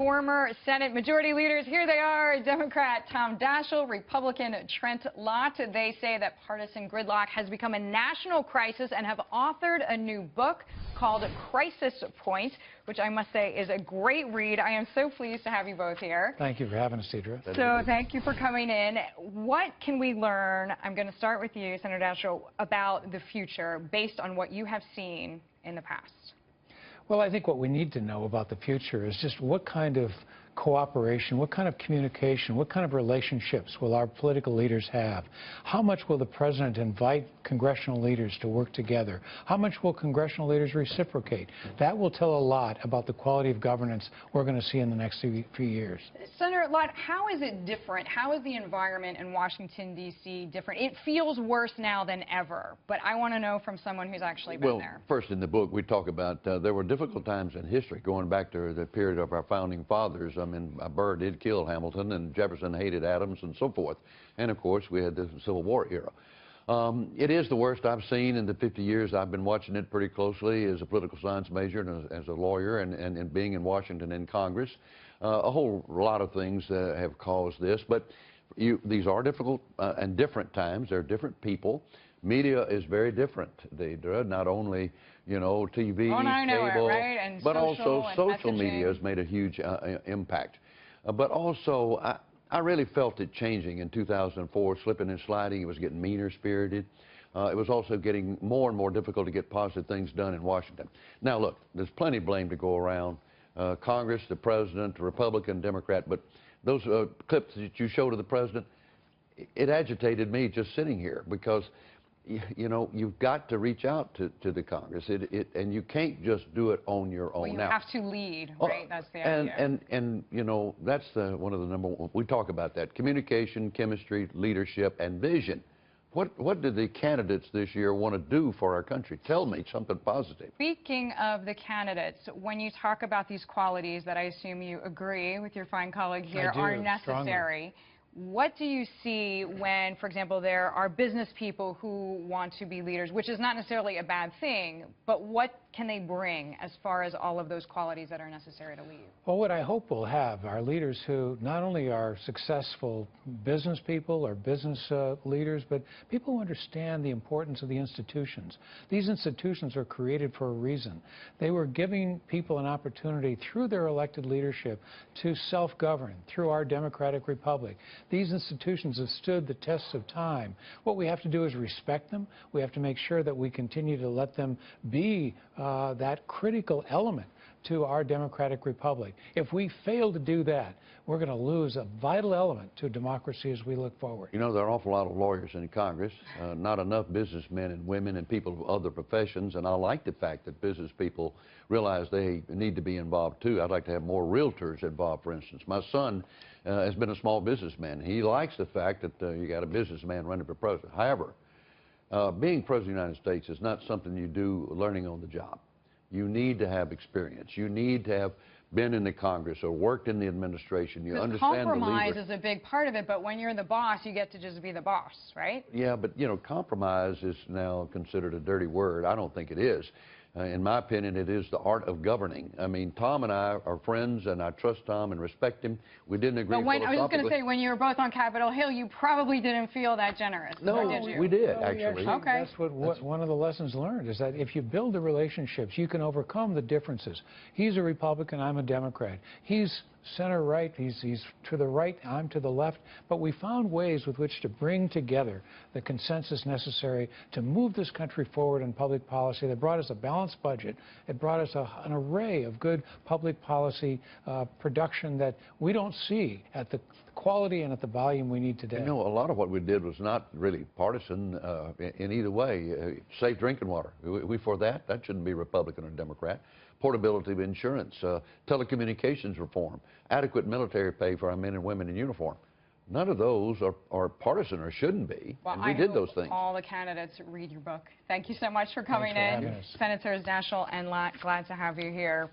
former Senate Majority Leaders. Here they are, Democrat Tom Daschle, Republican Trent Lott. They say that partisan gridlock has become a national crisis and have authored a new book called Crisis Point, which I must say is a great read. I am so pleased to have you both here. Thank you for having us, Deidre. So thank you for coming in. What can we learn, I'm going to start with you, Senator Daschle, about the future based on what you have seen in the past? Well, I think what we need to know about the future is just what kind of cooperation, what kind of communication, what kind of relationships will our political leaders have? How much will the president invite congressional leaders to work together? How much will congressional leaders reciprocate? That will tell a lot about the quality of governance we're going to see in the next few years. Senator Lott, how is it different? How is the environment in Washington, D.C. different? It feels worse now than ever, but I want to know from someone who's actually been there. Well, first in the book we talk about there were difficult times in history going back to the period of our founding fathers. I mean, Burr did kill Hamilton, and Jefferson hated Adams, and so forth. And, of course, we had the Civil War era. It is the worst I've seen in the 50 years I've been watching it pretty closely as a political science major and as a lawyer and being in Washington and Congress. A whole lot of things have caused this, but these are difficult and different times. They're different people. Media is very different, Deidre. Not only, you know, TV, cable, right? And but also social messaging. media has made a huge impact. But also, I really felt it changing in 2004, slipping and sliding. It was getting meaner-spirited. It was also getting more and more difficult to get positive things done in Washington. Now, look, there's plenty of blame to go around. Congress, the president, the Republican, Democrat, but those clips that you showed of the president, it agitated me just sitting here because you know, you've got to reach out to the Congress, and you can't just do it on your own. Well, you have to lead, right? That's the idea. idea. And you know, that's one of the number one. We talk about that: communication, chemistry, leadership, and vision. What do the candidates this year want to do for our country? Tell me something positive. Speaking of the candidates, when you talk about these qualities that I assume you agree with your fine colleague here are necessary. Strongly. What do you see when, for example, there are business people who want to be leaders, which is not necessarily a bad thing, but what can they bring as far as all of those qualities that are necessary to lead? Well, what I hope we'll have are leaders who not only are successful business people or business leaders, but people who understand the importance of the institutions. These institutions are created for a reason. They were giving people an opportunity through their elected leadership to self-govern through our democratic republic. These institutions have stood the tests of time. What we have to do is respect them. We have to make sure that we continue to let them be that critical element to our democratic republic. If we fail to do that, we're going to lose a vital element to democracy as we look forward. You know, there are an awful lot of lawyers in Congress, not enough businessmen and women and people of other professions, and I like the fact that business people realize they need to be involved too. I'd like to have more realtors involved, for instance. My son has been a small businessman. He likes the fact that you got a businessman running for president. However, being president of the United States is not something you do learning on the job. You need to have experience. You need to have been in the Congress or worked in the administration. You understand the compromise is a big part of it, but when you're the boss, you get to just be the boss, right? Yeah, but, you know, compromise is now considered a dirty word. I don't think it is. In my opinion, it is the art of governing. I mean, Tom and I are friends, and I trust Tom and respect him. We didn't agree philosophically. I was just going to say, when you were both on Capitol Hill, you probably didn't feel that generous. No, or did you? We did, actually. Okay. That's what one of the lessons learned is that if you build the relationships, you can overcome the differences. He's a Republican, I'm a Democrat. He's center-right, he's to the right, I'm to the left, but we found ways with which to bring together the consensus necessary to move this country forward in public policy that brought us a balanced budget. It brought us an array of good public policy production that we don't see at the quality and at the volume we need today. You know, a lot of what we did was not really partisan in either way. Safe drinking water, we for that? That shouldn't be Republican or Democrat. Portability of insurance, telecommunications reform, adequate military pay for our men and women in uniform. None of those are partisan or shouldn't be, well, and we did those things. All the candidates read your book. Thank you so much for coming in. Senators Daschle and Lott, glad to have you here.